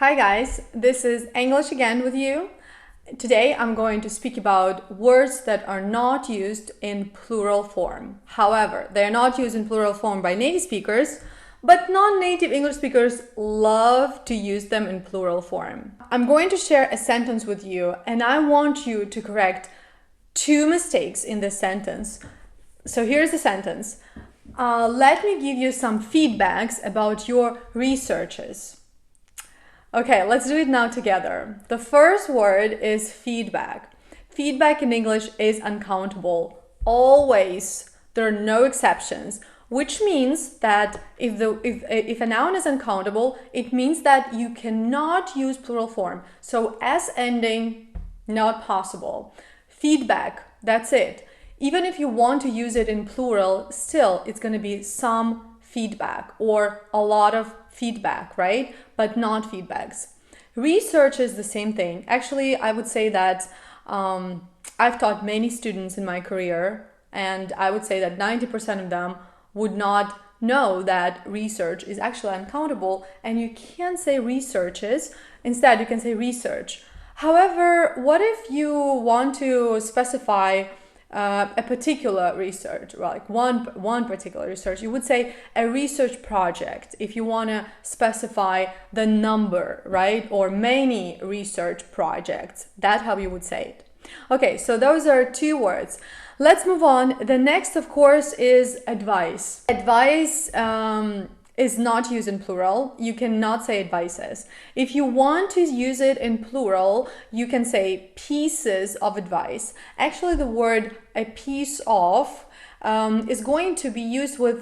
Hi guys, this is English again with you. Today I'm going to speak about words that are not used in plural form. However, they are not used in plural form by native speakers, but non-native English speakers love to use them in plural form. I'm going to share a sentence with you and I want you to correct two mistakes in this sentence. So here's the sentence. Let me give you some feedbacks about your researches. Okay, let's do it now together. The first word is feedback. Feedback in English is uncountable. Always. There are no exceptions. Which means that if a noun is uncountable, it means that you cannot use plural form. So S ending, not possible. Feedback, that's it. Even if you want to use it in plural, still it's going to be some feedback or a lot of feedback, right? But not feedbacks. Research is the same thing. Actually, I would say that I've taught many students in my career, and I would say that 90% of them would not know that research is actually uncountable, and you can't say researches. Instead, you can say research. However, what if you want to specify a particular research, like one particular research? You would say a research project if you want to specify the number, right? Or many research projects. That's how you would say it. Okay, so those are two words. Let's move on. The next, of course, is advice. Advice is not used in plural. You cannot say advices. If you want to use it in plural, you can say pieces of advice. Actually, the word a piece of is going to be used with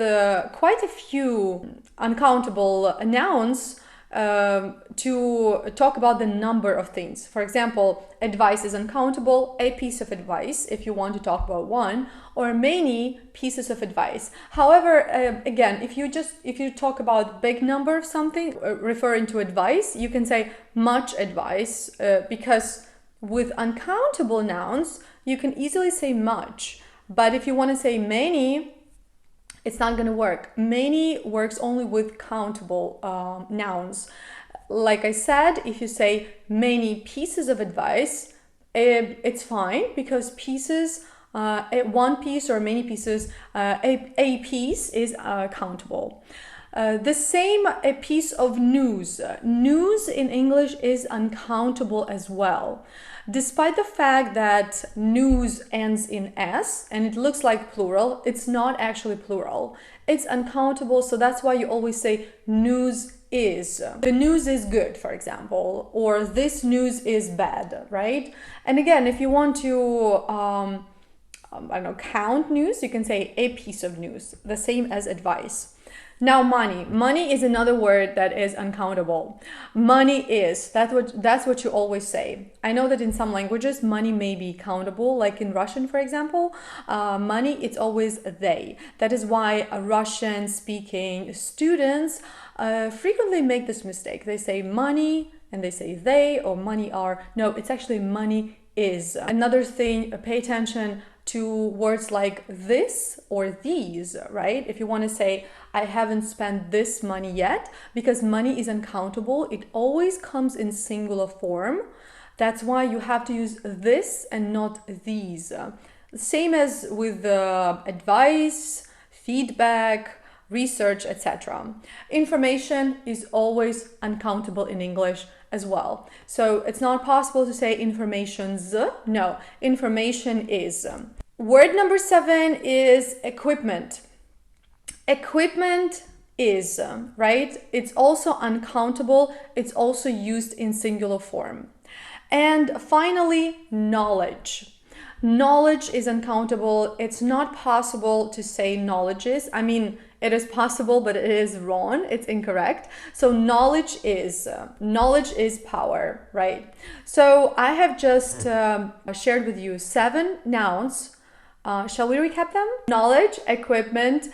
quite a few uncountable nouns to talk about the number of things. For example, advice is uncountable, a piece of advice if you want to talk about one, or many pieces of advice. However, again, if you talk about big number of something referring to advice, you can say much advice because with uncountable nouns you can easily say much. But if you want to say many, it's not going to work. Many works only with countable nouns. Like I said, if you say many pieces of advice, it's fine because pieces, one piece or many pieces, a piece is countable. The same a piece of news. News in English is uncountable as well. Despite the fact that news ends in S and it looks like plural, it's not actually plural. It's uncountable, so that's why you always say news is. The news is good, for example, or this news is bad, right? And again, if you want to I don't know, count news, you can say a piece of news, the same as advice. Now, money. Money is another word that is uncountable. Money is, that's what you always say. I know that in some languages, money may be countable, like in Russian, for example. Money, it's always they. That is why Russian-speaking students frequently make this mistake. They say money, and they say they, or money are. No, it's actually money is. Another thing, pay attention to words like this or these, right? If you want to say, I haven't spent this money yet, because money is uncountable, it always comes in singular form. That's why you have to use this and not these. Same as with advice, feedback, research, etc. Information is always uncountable in English as well. So it's not possible to say information's. No, information is. Word number 7 is equipment. Equipment is, right? It's also uncountable. It's also used in singular form. And finally, knowledge. Knowledge is uncountable. It's not possible to say knowledges. I mean, it is possible, but it is wrong. It's incorrect. So knowledge is power, right? So I have just shared with you 7 nouns. Shall we recap them? Knowledge, equipment,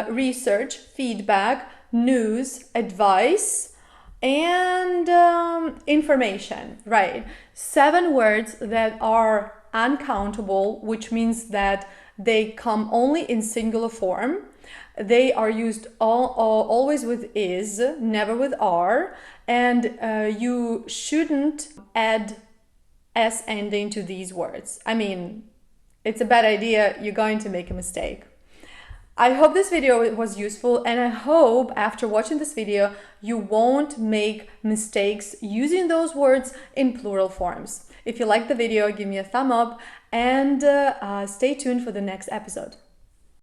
research, feedback, news, advice, and information, right? 7 words that are uncountable, which means that they come only in singular form. They are used always with is, never with are, and you shouldn't add s ending to these words. I mean, it's a bad idea. You're going to make a mistake. I hope this video was useful, and I hope after watching this video you won't make mistakes using those words in plural forms. If you liked the video, give me a thumb up and stay tuned for the next episode.